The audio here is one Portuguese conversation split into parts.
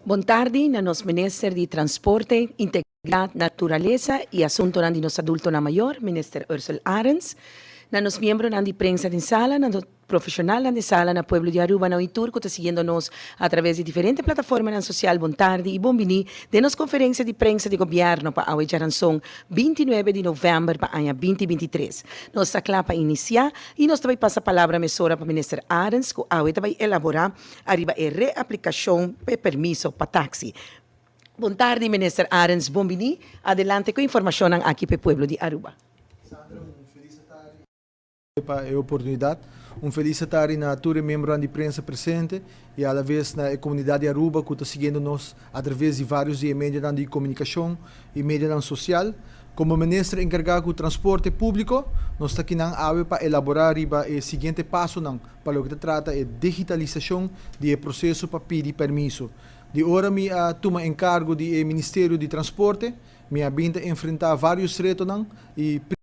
Boa tarde, na nos Minister de Transporte, Integridade, Natureza e Assunto de nos Adulto na Maior, Minister Ursula Arens. Na nos miembro de prensa de sala, na profissional de sala na Pueblo de Aruba, na Itur, que está seguindo-nos através de diferentes plataformas na social. Boa tarde e bom vini de nos conferência de prensa de governo para a Jaranção 29 de novembro para o ano 2023. Nós está lá para iniciar e nós também passa a palavra à mesora para o Minister Arens, que a vai elaborar arriba a reaplicação de permisso para táxi. Boa tarde, Minister Arens, bom vini. Adelante com a informação aqui para o Pueblo de Aruba. Sandra, feliz tarde para a oportunidade. Feliz tarde na todos os membros da imprensa presente e à vez na comunidade de Aruba que está seguindo-nos através de vários meios de comunicação e meios social. Como ministro encarregado do transporte público, nós estamos aqui para elaborar o seguinte passo para o que trata de digitalização do processo para pedir permisso. De hora me toma encargo do Ministério de Transporte, me abinta enfrentar vários retos e principalmente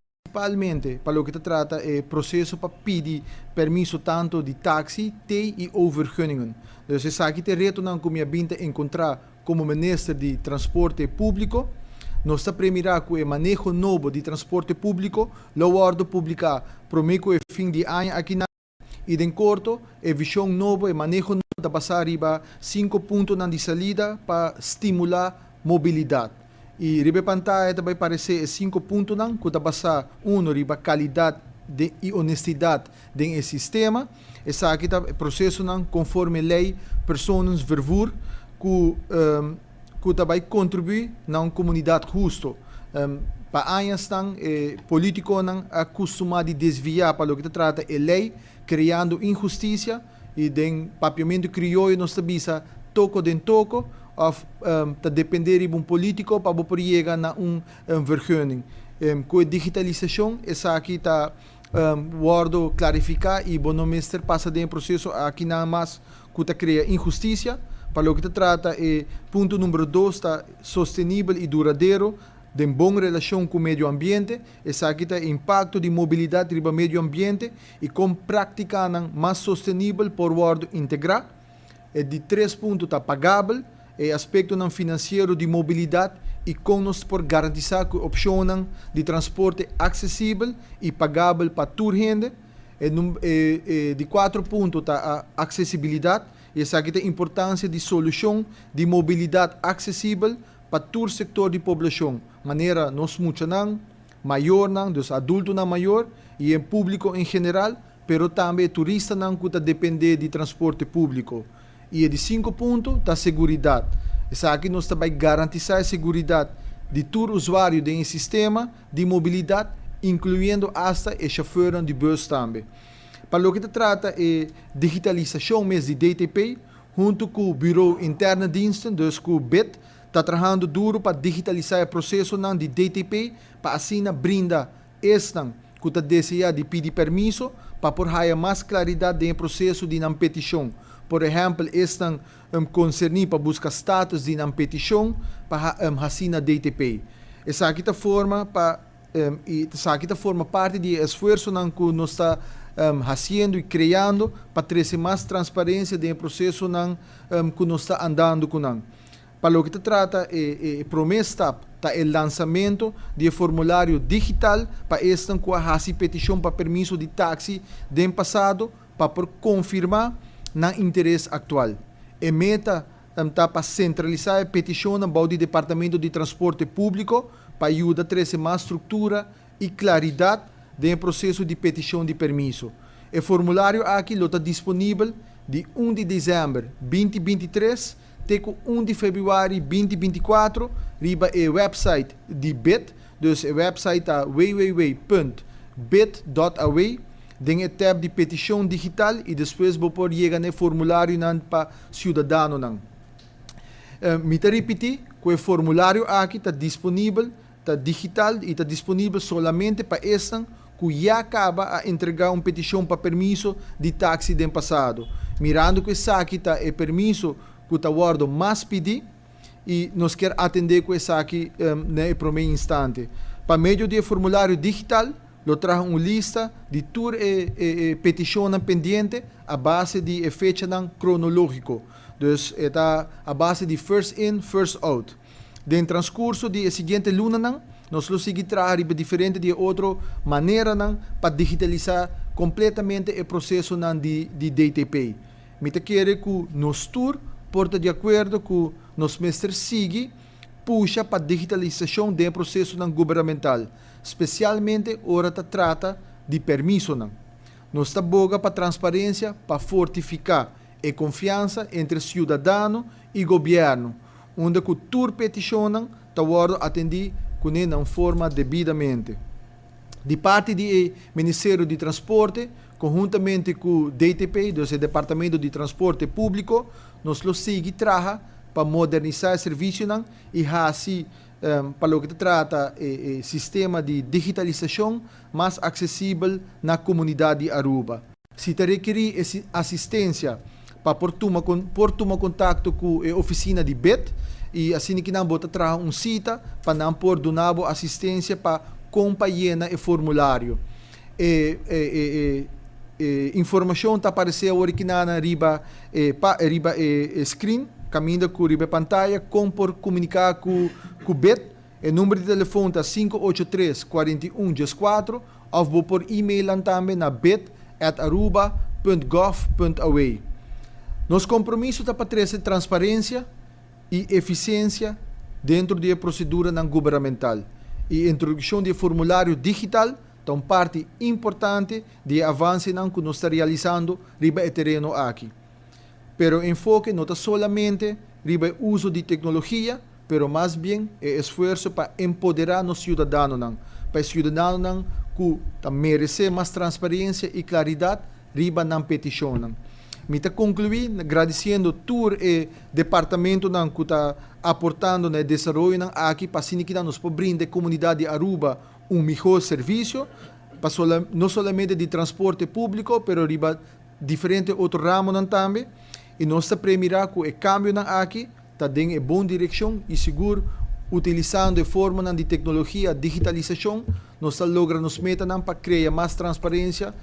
para o que trata é processo para pedir permisso tanto de táxi, e overgunningen. Dus esse aqui tem reto que me abinta encontrar como ministro de transporte público. Nós está premirar com o manejo novo de transporte público, lo ordem publicar prometo o fim de ano aqui na e de corto a visão nova e manejo novo da passar riba 5 pontos de salida para estimular mobilidade. E riba pantalla também parecer 5 pontos que está passar riba qualidade e honestidade do sistema. Essa aqui está processo conforme lei pessoas vervoer que também contribui na uma comunidade justa. Para anos político acostumado a desviar para o que trata a lei, criando injustiça e den papiamento crioulo nos tabisa toco den toco of depender de político para poder chegar na vergunning. Com a digitalização, essa aqui está word clarificar e bom minister passa de processo aqui nada mais que cria injustiça. Para o que trata é ponto número 2 está sustentável e duradouro de boa relação com o meio ambiente. Essa aqui está impacto de mobilidade no meio ambiente e com prática mais sustentável por word integrar. E de 3 pontos está pagável. E aspecto financeiro de mobilidade e com nós por garantizar que a opção de transporte acessível e pagável para toda gente. De 4 pontos está a acessibilidade. E essa aqui tem a importância de solução de mobilidade acessível para todo o setor de população. Maneira nós muitos maior, dos adultos maior e em público em geral, pero também turista que depende de transporte público. E de 5 pontos da segurança. Essa aqui nós também garantizar a segurança de todo usuário do sistema de mobilidade, incluindo hasta o chofer de bus também. Para o que trata é digitalização mesmo de DTP, junto com o Bureau Interno de Diensten, dus com o BID, está trabalhando duro para digitalizar o processo de DTP, para assim brindar esta que está desejando de pedir permisso, para por mais claridade no processo de petição. Por exemplo, estão concernidos para buscar status de uma petição para a DTP. Essa aqui forma parte do esforço que nós estamos fazendo e criando para trazer mais transparência no processo que nós estamos andando com. Para o que se trata, a promessa está o lançamento de formulário digital para esta com a petição para permisso de táxi do passado para confirmar no interesse atual. A meta está para centralizar a petição no Departamento de Transporte Público para ajudar a trazer mais estrutura e claridade no processo de petição de permisso. O formulário aqui está disponível de 1 de dezembro de 2023 até 1 de fevereiro de 2024 riba o website de BID, dus o website é www.bit.away. Tem a tab de petição digital e depois vou pôr no formulário para cidadão. Me repetir que o formulário aqui está disponível, está digital e está disponível somente para esta que já acaba a entregar uma petição para permisso de táxi do passado. Mirando que essa aqui está o permisso que está guardado mais pedir e nós queremos atender com essa aqui no primeiro instante. Para meio de formulário digital, eu trago uma lista de todas as petições pendentes a base de fecha cronológico. Dus está a base de first in, first out. Den transcurso de seguinte luna nang, nós lo seguir trabalhar diferente de outra maneira nang para digitalizar completamente o processo nang de DTP. Me te quer que nos tour porta de acordo com nos mestre sigue puxa para digitalização do processo nang governamental, especialmente ora ta trata de permisso nang. Nós está boga para transparência, para fortificar a confiança entre cidadão e governo, onde que tour peticionam está atendido com forma devidamente. De parte do Ministério de Transporte, conjuntamente com o DTP, do Departamento de Transporte Público, nós lo sigue traja para modernizar o serviço e assim para o que trata o sistema de digitalização mais acessível na comunidade de Aruba. Se te requerir assistência para por tomar contato com a oficina de BET, e assim que não bota traga cita para não por donar assistência para acompanhar o formulário. Informação está aparecendo original riba screen, caminho com riba pantalla, como por comunicar com o BET. O número de telefone está 583-4114 ou por e-mail também na bet@aruba.gov.au. Nosso compromisso está para trazer transparência e eficiência dentro da procedura governamental. E a introdução de formulário digital é uma parte importante do avanço que nós estamos realizando riba o terreno aqui. Pero o enfoque não está solamente riba o uso de tecnologia, pero mais bem é esforço para empoderar os cidadãos, para os cidadãos que merecem mais transparência e claridade riba na petição. Me está concluir agradecendo todo o departamento que está aportando no desenvolvimento aqui para que nos brinde a comunidade de Aruba melhor serviço, não somente de transporte público, mas riba diferente outro ramo também. E nós está premirar que o cambio aqui está em boa direção e seguro, utilizando a forma de tecnologia, digitalização, nós logramos nos metas para criar mais transparência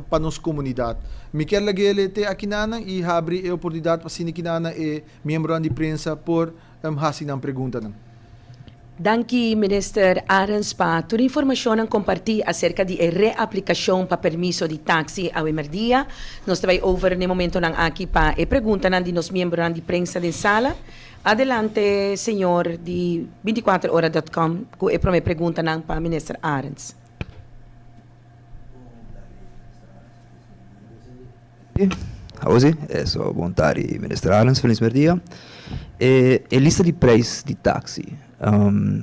para nossa comunidade. Me quero agradecer aqui e abrir a oportunidade para que e membro de imprensa por fazer uma pergunta. Danke, Minister Arens, para toda a informação que compartilhou acerca da reaplicação para permisso de táxi ao emerdia. Nós vamos over no momento aqui para a pergunta de nossos membros de imprensa de sala. Adelante, senhor de 24horas.com, com a primeira pergunta para o Minister Arens. Hoje, bom tarde, Minister Arens, feliz dia. A lista de preços de táxi,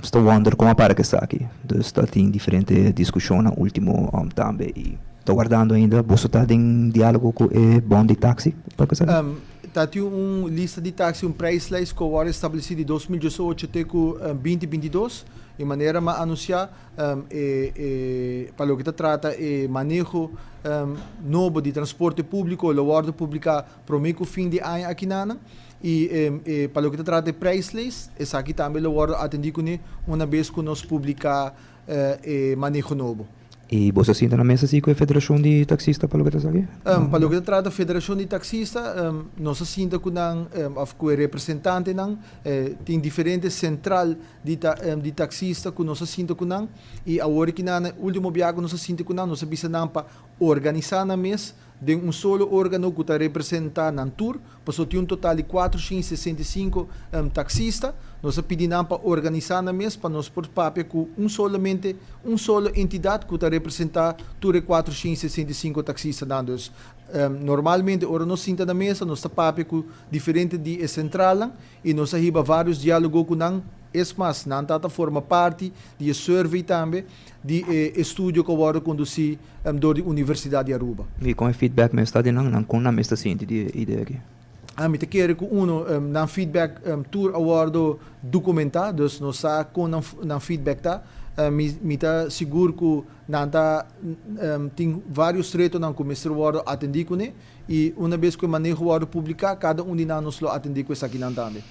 estou wondando como para que está aqui. Está em diferente discussão no último também. E estou guardando ainda, você está em diálogo com o bom de táxi? Tem uma lista de táxi, um price list que foi estabelecido em 2018 até 2022, de maneira a anunciar para o que trata o manejo novo de transporte público, o ordem pública para o fim de ano aqui e para o que trata de price list, essa aqui também o ordem atendido uma vez que nós publicar o manejo novo. E você senta na mesa com a Federação de Taxistas para o que está aqui? Para o que trata da Federação de Taxistas, nós senta com o representante, tem diferentes central de taxistas que nós senta com e agora que no último viagem nós senta com nós precisamos para organizar na mesa de um solo órgão que está representando na tour, passou tem um total de 465 taxistas, nós pedimos para organizar na mesa para nós por papel com somente solo entidade que está representando todos 465 taxistas. Normalmente, ora nós senta na mesa, nós está papel com diferente de central e nós arriba vários diálogos com mas não forma parte de survey também de estudo que vai conduzir da Universidade de Aruba. E com o feedback me está dando com na mesa sim de ideia aqui. Me te quero que na feedback tour award documentado, dus nós sa com na feedback me tá seguro que não tem vários retos não começar o award atender com e uma vez que o manejo o award publicar cada de nós lo atender com essa aqui não também.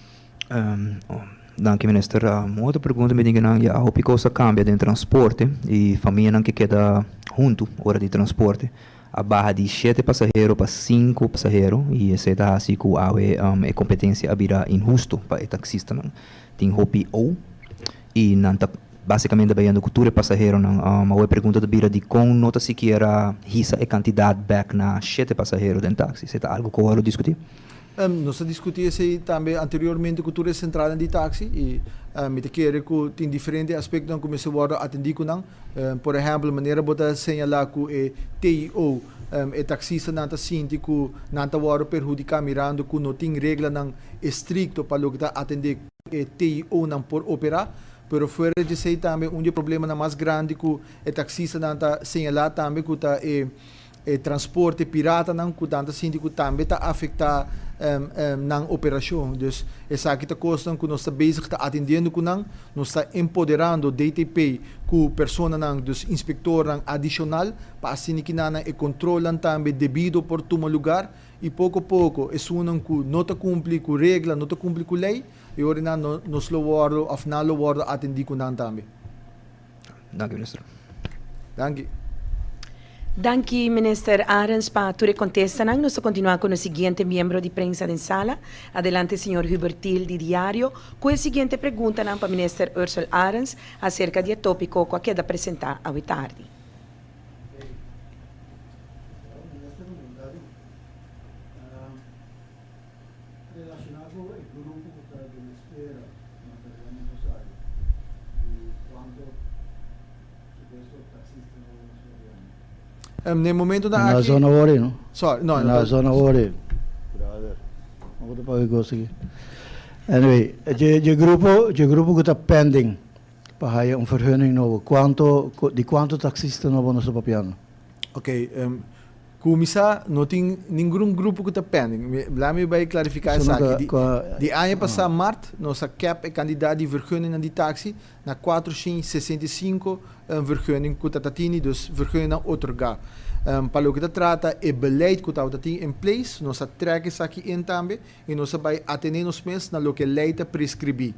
Danke, minister. Uma outra pergunta me diga, a hopi coisa cambia de transporte e família não que queda junto hora de transporte. A barra de 7 passageiros para 5 passageiros e essa é assim que a competência abrirá injusto para o taxista. Tem hopi ou e não tá basicamente bem cultura passageiro não uma pergunta da bira de como nota se que era risa e quantidade back na 7 passageiros dentro táxi. Isso é algo que eu discutir? Nós discutimos também anteriormente cultura central de táxi e me te quero que tem diferentes aspectos que começou a atender com por exemplo maneira botar señalar que TIO e taxista não está sinti que não está perjudicar mirando que não tem regra não estricto para o que está atender TIO não por operar. Pero fora de ser também problema mais grande que o taxista não está señalar também que está transporte pirata não que tanto sinti que também está afetar na operação. Dus essa aqui está custa que nós está bezig está atendendo com nós está empoderando DTP que pessoa não dos inspector não adicional para assim que nana e controlam também devido por toma lugar e pouco a pouco é um que não está cumprir com regra não está cumprir com lei e ora não nos lo guardo of na lo guardo atendi com nós também. Danke, minister. Danke. Danke, Minister Arens, para tu contesta. Nós continuamos com o seguinte membro de prensa em sala. Adelante, senhor Hubertil, de Diário. Com a seguinte pergunta para o Minister Ursula Arens acerca do tópico que quer apresentar à tarde. Relacionado ao grupo que está de espera na Federação Rosário, quando suposto taxista No momento da na zona ore, não? Sorry, no, Na zona ore. Brother. Não vou para o aqui. Anyway, o grupo que está pending para vergunning novo. Quanto taxista novo nós papiano? Ok, Kumisa, não tem nenhum grupo que está pending. Lá me vai clarificar isso aqui. De ano passado, março, nossa cap é candidato de vergunning de táxi na 465 vergunning que está tendo, dus vergunning na otorgar. Para o que trata é beleid que está em place, nós trekken isso aqui em também e nós vai atender nos meses na lo que lei está prescrever.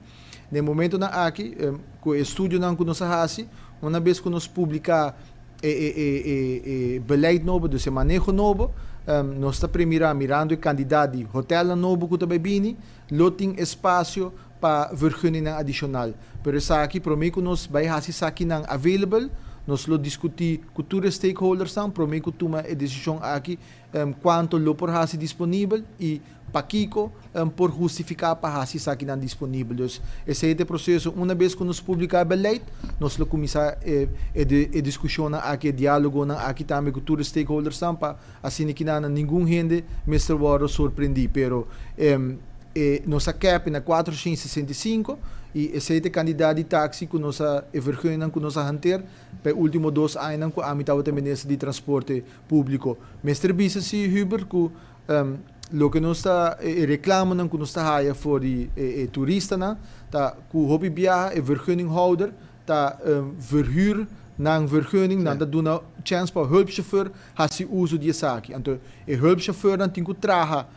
No momento na aqui, com o estúdio que nós fazemos, uma vez que nós publicar beleid novo, dus manejo novo, nós está mirando o candidato de hotel novo que está bem, loting espaço para vergunning adicional. Pero isso aqui, para mim, que nós vai fazer isso aqui available. Nós lo discutir com todos os stakeholders, para mim que toma a decisão aqui quanto lo por fazer disponível e para Kiko por justificar para fazer isso aqui não disponível. Então, esse é o processo. Uma vez que nós publicar a beleid, nós lo começar a discussão aqui, diálogo aqui também com todos os stakeholders, para assim que não nenhum gente Mr. Waro surpreendi. Pero nossa cap na 465 e esse é o candidato de táxi que nós vergonha que nós hanteer para último 2 anos que a mitad também de transporte público. Mr. Business Huber que lo que nós reclamam que nós haya for de turista tá que hobby viaja e vergunningholder tá verhuur na vergunning dan dat doen nou chance para hulpchauffeur hasi uso die zaak. Então e hulpchauffeur dan tem que traga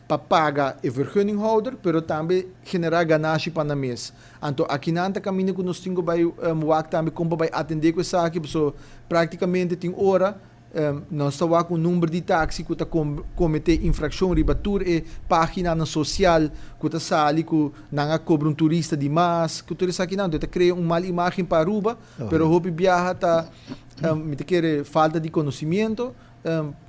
para pagar o vergunninghouder, pero também generar ganância para o mês. Então, aqui na caminho que nós temos que também como vai atender com isso aqui, so, praticamente tem hora, nós estamos com o número de táxi que está cometer infração, ribatura e página social que está sali que não cobra turista demais, que tudo isso aqui não, está criando uma mal imagem para Aruba, pero hope viaja está, me quer falta de conhecimento.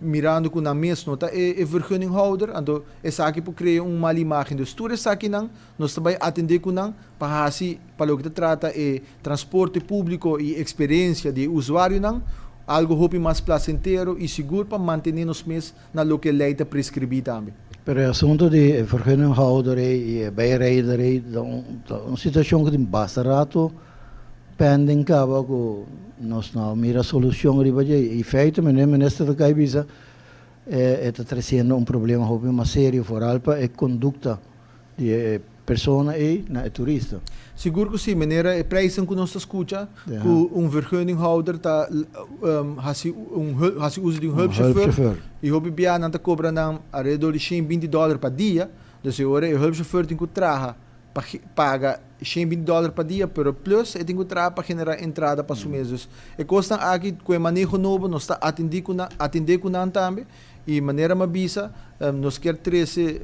Mirando com na mesa nota é vergunninghouder, então essa aqui para criar uma mal imagem. Então tudo isso aqui não, nós também atender com não para assim para o que trata é transporte público e experiência de usuário não, algo hope mais placentero e seguro para manter nos meses na lo que a lei está prescrever também. Pero o assunto de vergunninghouder e bijrijder é uma situação que tem bastante rato pending cava que nós não mira solução riba e feito o ministro da Caibisa está trazendo problema mais sério fora para a conduta de pessoa e na turista. Seguro que sim, maneira é preço que nós escuta que vergunninghouder tá hasi uso de hulpchauffeur e hobby biana tá cobra na ao redor de $120 para dia, então agora o hulpchauffeur tem que traga paga $120 por dia, pero plus tem que trabalhar para generar entrada para os meses. E custa aqui com o manejo novo, nós está atender com nós também, e maneira mais bisa, nós quer trazer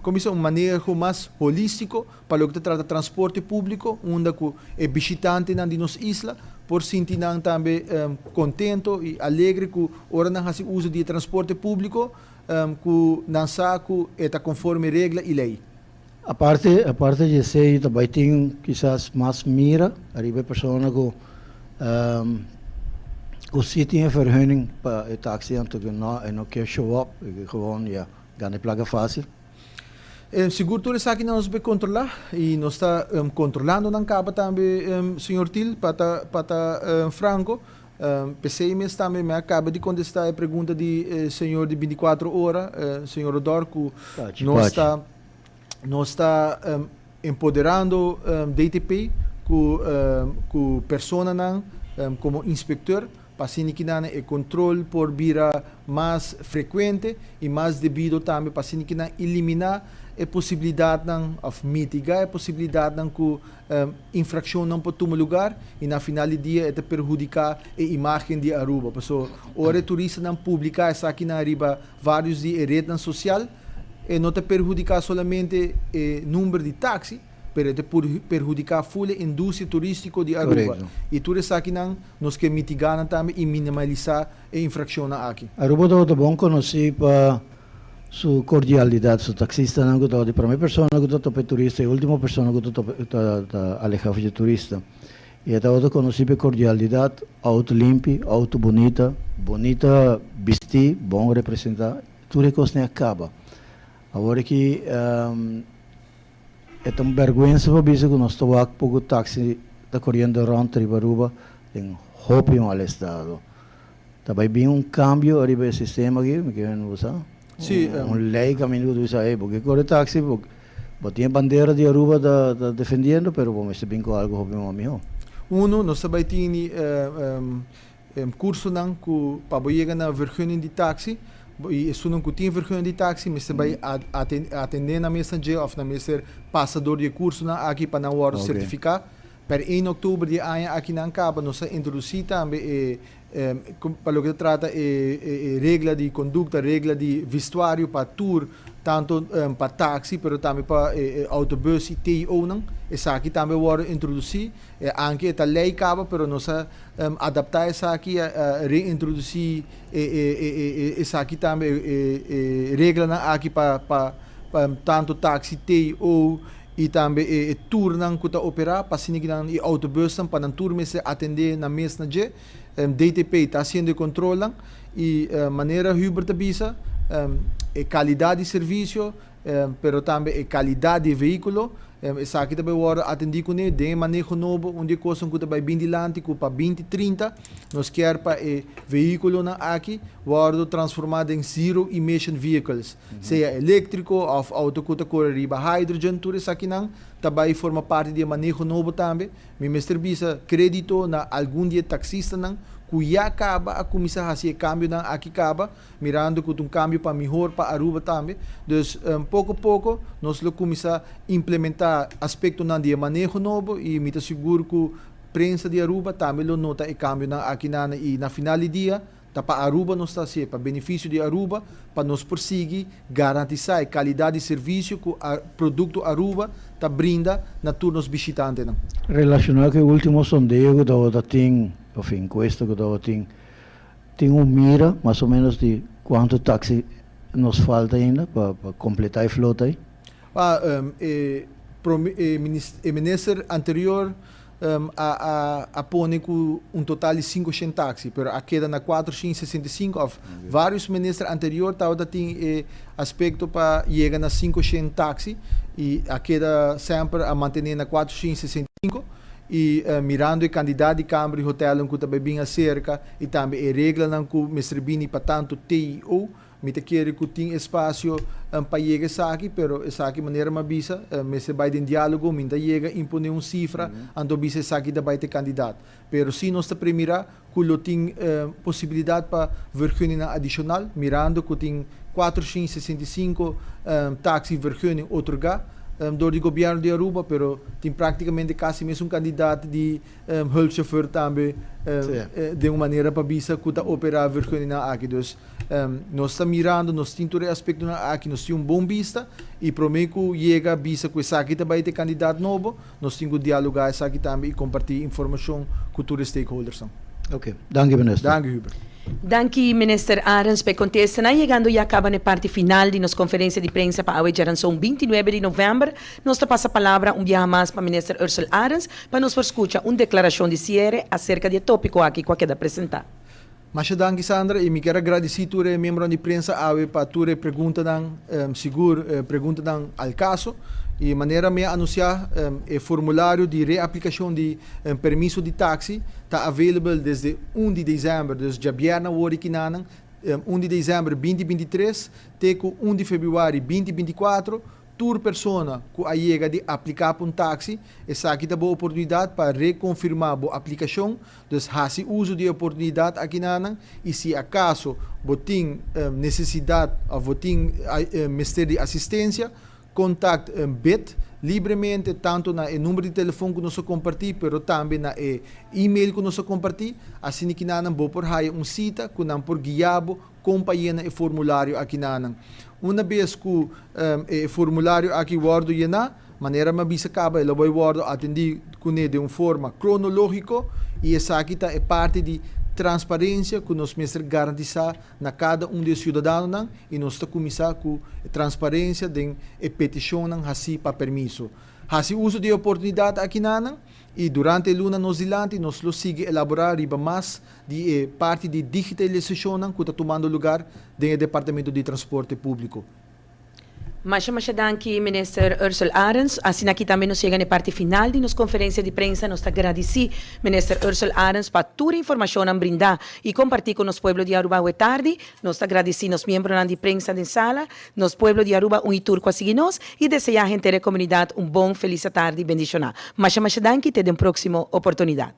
como isso, um manejo mais holístico para o que trata transporte público, onde é visitante na nossa isla, por sentir também contento e alegre que ora não faz uso de transporte público, que não saco está conforme regra e lei. A parte de ser também tem quizás mais mira, arriba persona que se tem vergunning para o taxi en não quer show up, gewoon ja, ganha placa fácil. Seguro tudo isso aqui nós vamos controlar e nós está controlando na capa também, senhor Til, para Franco. Pensei mesmo também, me acaba de contestar a pergunta de senhor de 24 horas, senhor Rodorco, nós está empoderando DTP com persona como inspector, para que não é controle por vira mais frequente e mais devido também para que não eliminar a possibilidade de mitigar a possibilidade de que infração não pode tomar lugar e na final do dia é prejudicar a imagem de Aruba. Porque ora turista não publicar isso aqui na Aruba vários de rede social e não te prejudicar somente o número de táxi, mas te prejudicar a full indústria turística de Aruba. Correcto. E tudo isso aqui nós queremos mitigar também e minimizar a infração aqui. Aruba é bom conhecer para sua cordialidade, su taxista não gostou de primeira pessoa que gostou para turista e última pessoa que gostou para alejar de turista. E até outra conheci para cordialidade, auto limpo, auto bonita vestir, bom representar, tudo é coisa acaba. Agora que é uma vergonha para ver que nós estamos aqui pouco táxi da correndo around Aruba, tem roupa ao estado. Também bem cambio arriba do sistema aqui, me querem usar. Sim, lei caminho do Israel, porque corre táxi, porque tem bandeira de Aruba defendendo, pero vamos se bem com algo melhor. Nós também temos curso que para chegar na vergunning de táxi, e se não tem vergunning de táxi, mas também atender na messenger ou na messenger passador de curso aqui para não hora certificar. Per 1 outubro de ano aqui na Caba, nós introduzimos também para o que trata regra de conduta, regra de vestuário para tour, tanto para táxi, mas também para autobus e TO. Essa aqui também vai introduzir, anche esta lei Caba, mas nós adaptar essa aqui a reintroduzir essa aqui também regra aqui para tanto táxi, TO e também tour que está operar para que e autobus para não tour se atender na mesma dia. DTP está sendo controlado e maneira Uber visa qualidade de serviço, pero também qualidade de veículo. Essa aqui também vai atender com ele, de manejo novo, onde coisa que vai bem dilante, para 2030, nós queremos para veículo aqui, vai transformado em zero emission vehicles, seja elétrico ou auto que corre riba hydrogen, tudo isso aqui também forma parte de manejo novo também. Me mestre visa crédito na algum dia taxista que já acaba a começar a fazer cambio aqui acaba, mirando que cambio para melhor para Aruba também. Então, pouco a pouco, nós vamos começar a implementar aspectos de manejo novo e me seguro que a prensa de Aruba também nota o cambio aqui e na final do dia, para Aruba nós está para benefício de Aruba, para nós prosseguir, garantir a qualidade de serviço que o produto Aruba está brinda na turnos visitantes. Relacionado com o último sondeio que tem, ou encuesta que tem mira, mais ou menos, de quanto táxi nos falta ainda para completar a flota aí? O ministro anterior pone com total de 500 táxis, mas a queda na 465, vários ministros anteriores tem aspecto para chegar na 500 táxis e a queda sempre a manter na 465 e mirando o candidato de Câmara e Hotel que também bem acerca e também a regra que o mestre Bini para tanto TIO, me quer que tem espaço para chegar aqui, pero essa aqui maneira mais bisa, mas se vai em diálogo, me chega impõe cifra, ando bisa essa aqui da vai ter candidato. Pero se nós está primeira, que tem possibilidade para vergunning adicional, mirando que tem 465 taxivergunning otorgar door o governo de Aruba, pero tem praticamente quase mesmo candidato de hulpchauffeur também de uma maneira para bisa que está operar vergunning na aqui. Dus nós estamos mirando, nós temos todo aspecto na aqui, nós temos bom vista e prometo chega bisa que essa aqui também tem candidato novo, nós temos que dialogar essa aqui também e compartilhar informação com todos os stakeholders. Ok, danke minister. Danke, Hubert. Danke, Minister Arens, per contesta. Chegando já acaba na parte final de nossa conferência de prensa para a geração 29 de novembro. Nós passa a palavra dia mais para o Minister Ursula Arens para nos escutar uma declaração de cierre acerca do tópico aqui que quer apresentar. Mas danke Sandra e me quero agradecer a todos os membros da prensa para todas as perguntas perguntas ao caso e maneira me anunciar o formulário de reaplicação de permisso de táxi está available desde 1 de dezembro, dus já vierna word ik 1 de dezembro 2023 até 1 de fevereiro 2024. Tour persona que a chega de aplicar para táxi, essa aqui é boa oportunidade para reconfirmar a aplicação, dus se uso de oportunidade aqui na e se acaso tem necessidade ou tem mistério de assistência, contacte BIT livremente, tanto na número de telefone que nós compartilhamos, pero também na e-mail que nós compartilhamos, assim que nós vamos por uma cita, que nós por guiabo, companhia o formulário aqui na. Uma vez que o formulário aqui guardo na maneira mais acaba, ele vai guardo atendi de uma forma cronológica e essa aqui é parte de transparência que nós mestre garantizar na cada dos cidadãos e nós está começar com transparência de petição assim para permisso. Assim uso de oportunidade aqui na e durante a luna nós dilante nós lo sigue elaborar riba mais de parte de digitalização que está tomando lugar no Departamento de Transporte Público. Mas danke, Minister Ursula Arens. Assim aqui também nos chega na parte final de nossa conferência de prensa. Nós agradecemos, Minister Ursula Arens, para toda a informação a brindar e compartilhar com o nosso povo de Aruba hoje tarde. Nós agradecemos os membros de prensa da sala, nosso povo de Aruba, tour com a seguir-nos e desejar a gente da comunidade bom, feliz tarde e bendicional. Mas danke, até a próxima oportunidade.